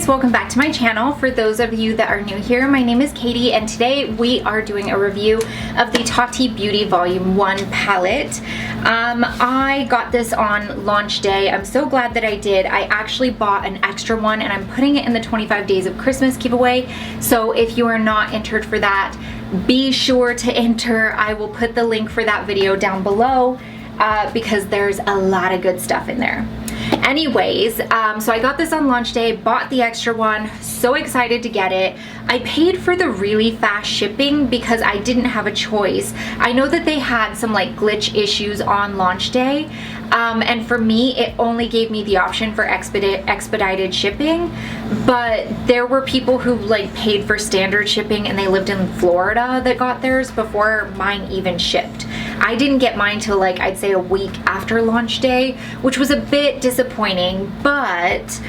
welcome back to my channel. For those of you that are new here, my name is Katie and today we are doing a review of the Tati Beauty Volume 1 palette. I got this on launch day. I'm so glad that I did. I actually bought an extra one and I'm putting it in the 25 Days of Christmas giveaway. So if you are not entered for that, be sure to enter. I will put the link for that video down below because there's a lot of good stuff in there. Anyways, so I got this on launch day, bought the extra one, so excited to get it. I paid for the really fast shipping because I didn't have a choice. I know that they had some like glitch issues on launch day, and for me it only gave me the option for expedited shipping, but there were people who like paid for standard shipping and they lived in Florida that got theirs before mine even shipped. I didn't get mine till like I'd say a week after launch day, which was a bit disappointing, but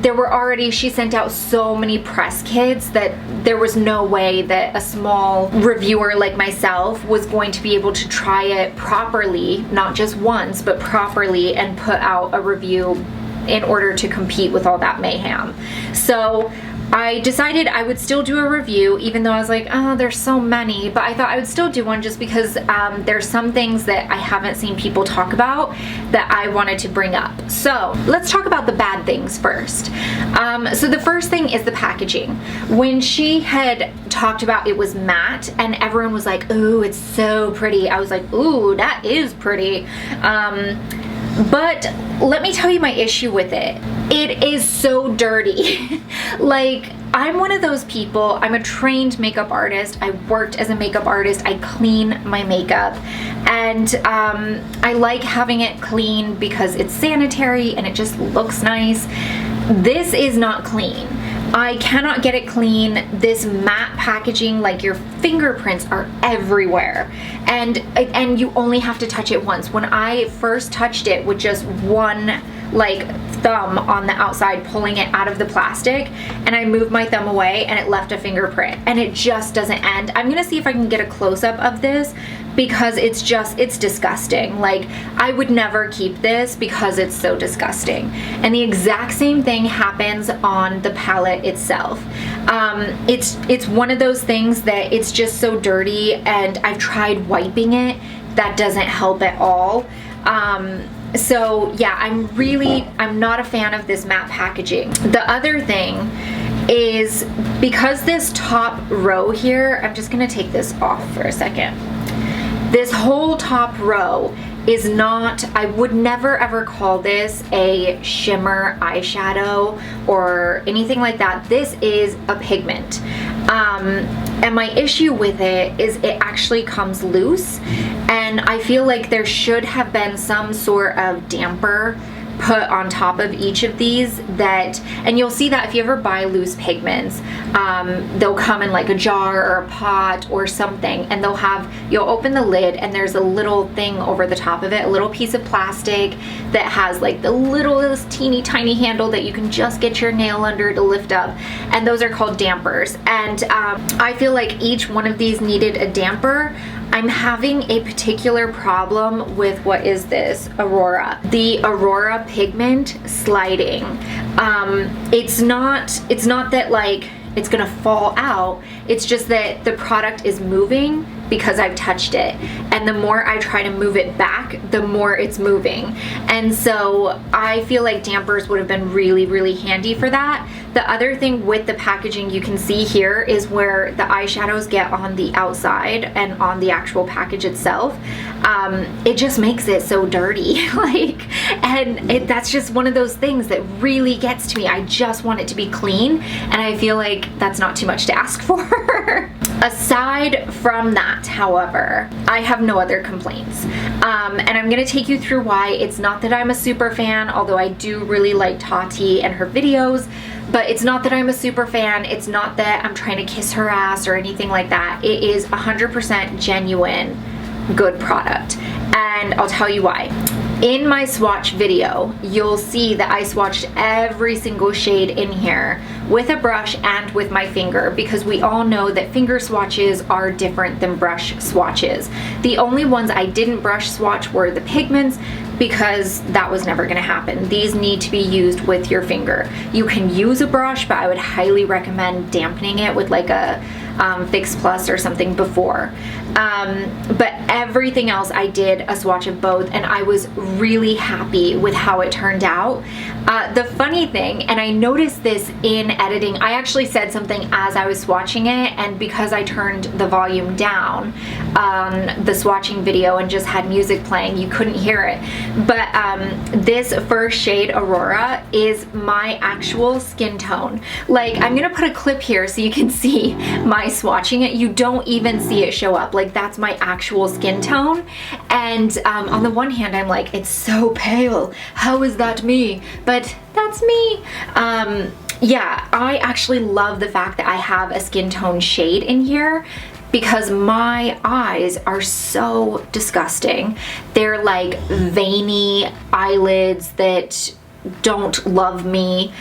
there were already, she sent out so many press kits that there was no way that a small reviewer like myself was going to be able to try it properly, not just once, but properly, and put out a review in order to compete with all that mayhem. So I decided I would still do a review, even though I was like, oh, there's so many, but I thought I would still do one just because there's some things that I haven't seen people talk about that I wanted to bring up. So let's talk about the bad things first. So the first thing is the packaging. When she had talked about it was matte and everyone was like, ooh, it's so pretty, I was like, ooh, that is pretty. But let me tell you my issue with it. It is so dirty. Like, I'm one of those people, I'm a trained makeup artist. I worked as a makeup artist. I clean my makeup. And I like having it clean because it's sanitary and it just looks nice. This is not clean. I cannot get it clean. This matte packaging, like your fingerprints are everywhere, and you only have to touch it once. When I first touched it with just one like thumb on the outside, pulling it out of the plastic, and I moved my thumb away and it left a fingerprint, and it just doesn't end. I'm gonna see if I can get a close-up of this because it's disgusting. Like, I would never keep this because it's so disgusting. And the exact same thing happens on the palette itself. It's one of those things that it's just so dirty, and I've tried wiping it. That doesn't help at all. So yeah, I'm not a fan of this matte packaging. The other thing is, because this top row here, I'm just gonna take this off for a second. This whole top row is not, I would never ever call this a shimmer eyeshadow or anything like that. This is a pigment. And my issue with it is it actually comes loose, and I feel like there should have been some sort of damper put on top of each of these, and you'll see that if you ever buy loose pigments, they'll come in like a jar or a pot or something, and you'll open the lid and there's a little thing over the top of it, a little piece of plastic that has like the littlest teeny tiny handle that you can just get your nail under to lift up, and those are called dampers. And I feel like each one of these needed a damper. I'm having a particular problem with, what is this? Aurora. The Aurora pigment sliding. It's not that like it's gonna fall out, it's just that the product is moving because I've touched it, and the more I try to move it back, the more it's moving. And so I feel like dampers would have been really, really handy for that. The other thing with the packaging you can see here is where the eyeshadows get on the outside and on the actual package itself. It just makes it so dirty. Like, and that's just one of those things that really gets to me. I just want it to be clean, and I feel like that's not too much to ask for. Aside from that, however, I have no other complaints. And I'm gonna take you through why. It's not that I'm a super fan, although I do really like Tati and her videos, but it's not that I'm a super fan. It's not that I'm trying to kiss her ass or anything like that. It is 100% genuine good product, and I'll tell you why. In my swatch video, you'll see that I swatched every single shade in here with a brush and with my finger, because we all know that finger swatches are different than brush swatches. The only ones I didn't brush swatch were the pigments, because that was never gonna happen. These need to be used with your finger. You can use a brush, but I would highly recommend dampening it with like a Fix Plus or something before. But everything else I did a swatch of both, and I was really happy with how it turned out. The funny thing, and I noticed this in editing, I actually said something as I was swatching it, and because I turned the volume down on the swatching video and just had music playing, you couldn't hear it. But this first shade, Aurora, is my actual skin tone. Like, I'm gonna put a clip here so you can see my swatching it. You don't even see it show up. Like, that's my actual skin tone. And on the one hand, I'm like, it's so pale. How is that me? But that's me. Yeah, I actually love the fact that I have a skin tone shade in here, because my eyes are so disgusting. They're like veiny eyelids that don't love me.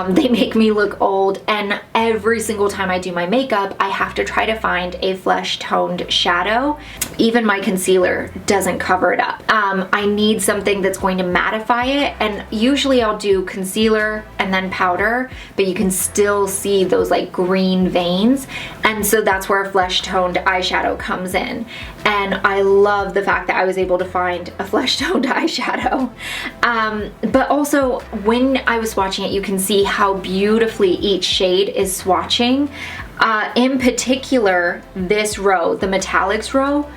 They make me look old, and every single time I do my makeup, I have to try to find a flesh toned shadow. Even my concealer doesn't cover it up. I need something that's going to mattify it, and usually I'll do concealer and then powder, but you can still see those like green veins, and so that's where a flesh toned eyeshadow comes in. And I love the fact that I was able to find a flesh toned eyeshadow. But also, when I was swatching it, you can see how beautifully each shade is swatching. In particular, this row, the metallics row,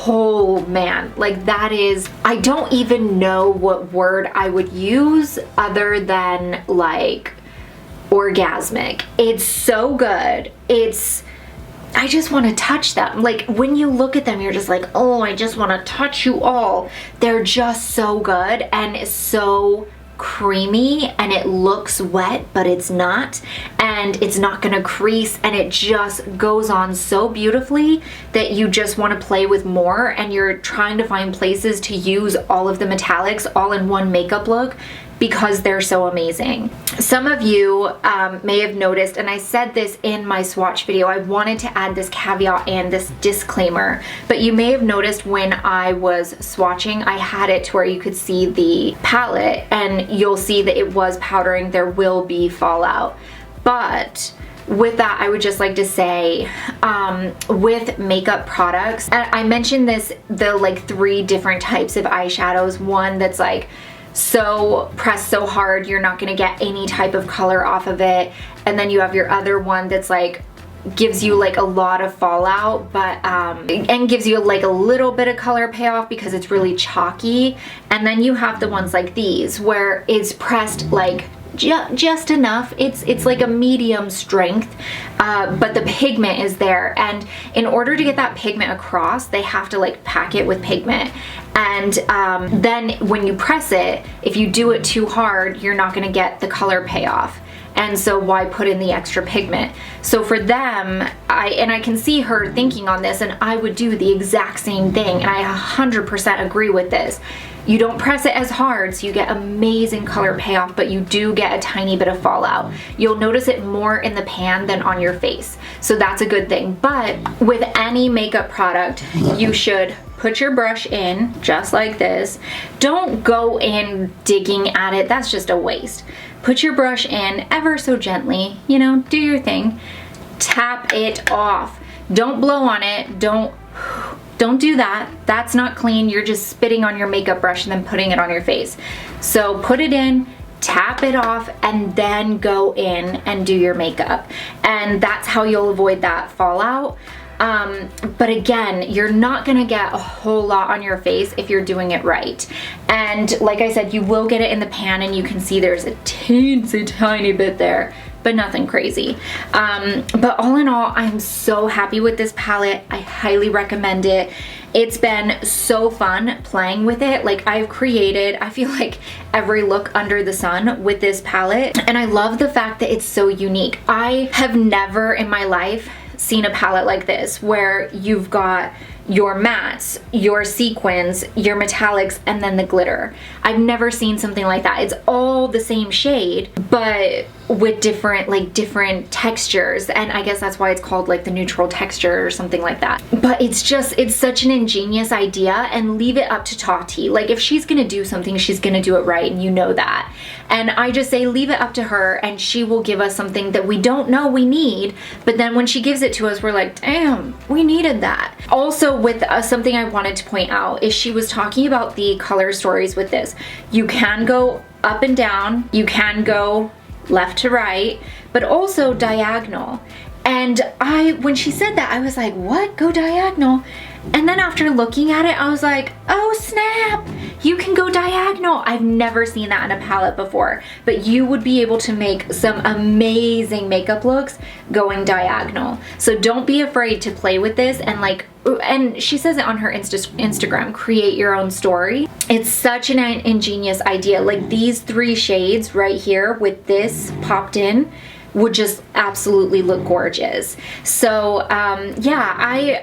oh man, like that is, I don't even know what word I would use other than like orgasmic. It's so good. I just want to touch them. Like, when you look at them, you're just like, oh, I just want to touch you all. They're just so good and so creamy, and it looks wet, but it's not, and it's not gonna crease, and it just goes on so beautifully that you just want to play with more, and you're trying to find places to use all of the metallics all in one makeup look, because they're so amazing. Some of you may have noticed, and I said this in my swatch video, I wanted to add this caveat and this disclaimer, but you may have noticed when I was swatching, I had it to where you could see the palette, and you'll see that it was powdering. There will be fallout. But with that, I would just like to say, with makeup products, and I mentioned this, the like 3 different types of eyeshadows. One that's like so pressed so hard you're not gonna get any type of color off of it, and then you have your other one that's like gives you like a lot of fallout, but and gives you like a little bit of color payoff because it's really chalky. And then you have the ones like these where it's pressed like just enough. It's like a medium strength, but the pigment is there, and in order to get that pigment across, they have to like pack it with pigment. And then when you press it, if you do it too hard, you're not gonna get the color payoff. And so why put in the extra pigment? So for them, I can see her thinking on this, and I would do the exact same thing, and I 100% agree with this. You don't press it as hard, so you get amazing color payoff, but you do get a tiny bit of fallout. You'll notice it more in the pan than on your face, so that's a good thing. But with any makeup product, you should put your brush in just like this. Don't go in digging at it, that's just a waste. Put your brush in ever so gently, you know, do your thing. Tap it off. Don't blow on it, don't do that. That's not clean. You're just spitting on your makeup brush and then putting it on your face. So put it in, tap it off, and then go in and do your makeup. And that's how you'll avoid that fallout. But again, you're not gonna get a whole lot on your face if you're doing it right. And like I said, you will get it in the pan, and you can see there's a teensy tiny bit there, but nothing crazy. But all in all, I'm so happy with this palette. I highly recommend it. It's been so fun playing with it. Like, I've created, I feel like, every look under the sun with this palette, and I love the fact that it's so unique. I have never in my life seen a palette like this where you've got your mattes, your sequins, your metallics, and then the glitter. I've never seen something like that. It's all the same shade, but with different textures, and I guess that's why it's called like the neutral texture or something like that. But it's such an ingenious idea, and leave it up to Tati. Like, if she's gonna do something, she's gonna do it right, and you know that. And I just say leave it up to her, and she will give us something that we don't know we need, but then when she gives it to us, we're like, damn, we needed that. Also, with something I wanted to point out is she was talking about the color stories with this. You can go up and down, you can go left to right, but also diagonal. And when she said that, I was like, what? Go diagonal? And then after looking at it, I was like, oh snap, you can go diagonal. I've never seen that in a palette before, but you would be able to make some amazing makeup looks going diagonal. So don't be afraid to play with this, and she says it on her Instagram, create your own story. It's such an ingenious idea. Like, these 3 shades right here with this popped in would just absolutely look gorgeous. So yeah,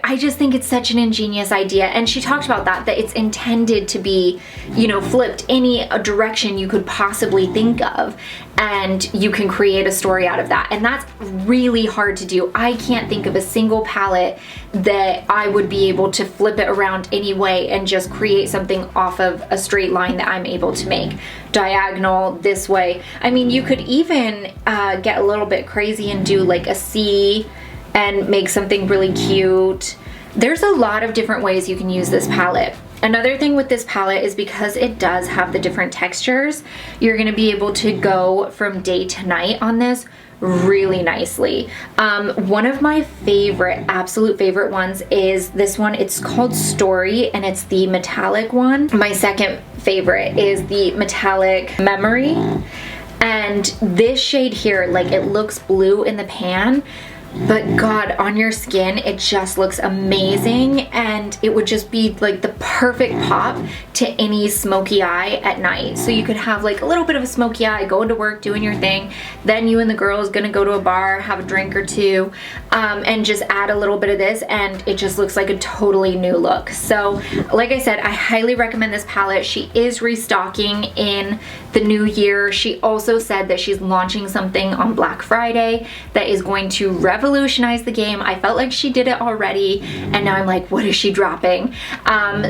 I just think it's such an ingenious idea. And she talked about that it's intended to be, you know, flipped any direction you could possibly think of, and you can create a story out of that. And that's really hard to do. I can't think of a single palette that I would be able to flip it around any way and just create something off of a straight line that I'm able to make. Diagonal, this way. I mean, you could even get a little bit crazy and do like a C and make something really cute. There's a lot of different ways you can use this palette. Another thing with this palette is because it does have the different textures, you're gonna be able to go from day to night on this really nicely. One of my absolute favorite ones is this one. It's called Story, and it's the metallic one. My second favorite is the metallic Memory. And this shade here, like, it looks blue in the pan, but God, on your skin, it just looks amazing, and it would just be like the perfect pop to any smoky eye at night. So you could have like a little bit of a smoky eye, going to work, doing your thing, then you and the girls gonna go to a bar, have a drink or two, and just add a little bit of this, and it just looks like a totally new look. So like I said, I highly recommend this palette. She is restocking in the new year. She also said that she's launching something on Black Friday that is going to revolutionize the game. I felt like she did it already, and now I'm like, what is she dropping?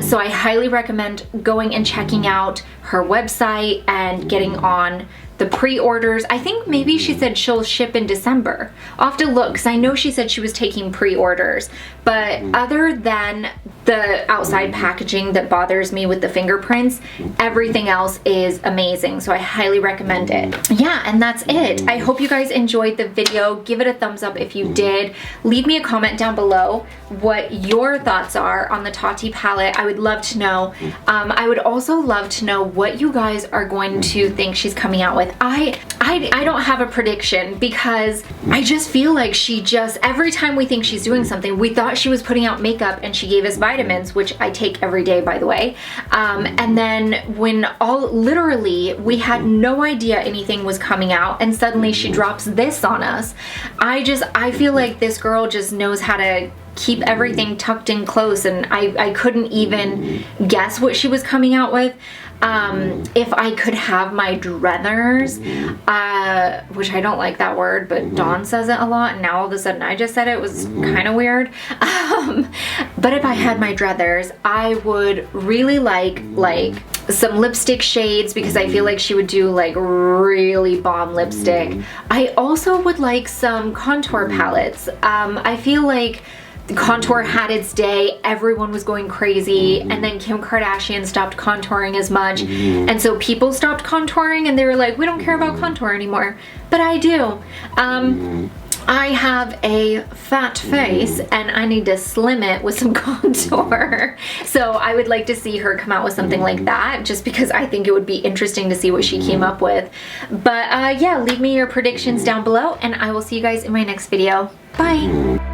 So I highly recommend going and checking out her website and getting on the pre-orders. I think maybe she said she'll ship in December. I'll have to look, because I know she said she was taking pre-orders, but other than the outside packaging that bothers me with the fingerprints, everything else is amazing. So I highly recommend it. Yeah, and that's it. I hope you guys enjoyed the video. Give it a thumbs up if you did. Leave me a comment down below what your thoughts are on the Tati palette. I would love to know. I would also love to know what you guys are going to think she's coming out with. I don't have a prediction, because I just feel like every time we think she's doing something, we thought she was putting out makeup and she gave us vitamins, which I take every day, by the way. And then when literally we had no idea anything was coming out, and suddenly she drops this on us. I feel like this girl just knows how to keep everything tucked in close, and I couldn't even guess what she was coming out with. If I could have my druthers, which I don't like that word, but Dawn says it a lot, and now all of a sudden I just said it, was kind of weird. But if I had my druthers, I would really like some lipstick shades, because I feel like she would do like really bomb lipstick. I also would like some contour palettes. I feel like contour had its day, everyone was going crazy, and then Kim Kardashian stopped contouring as much, and so people stopped contouring, and they were like, we don't care about contour anymore. But I do. I have a fat face and I need to slim it with some contour. So I would like to see her come out with something like that, just because I think it would be interesting to see what she came up with. But yeah, leave me your predictions down below, and I will see you guys in my next video. Bye!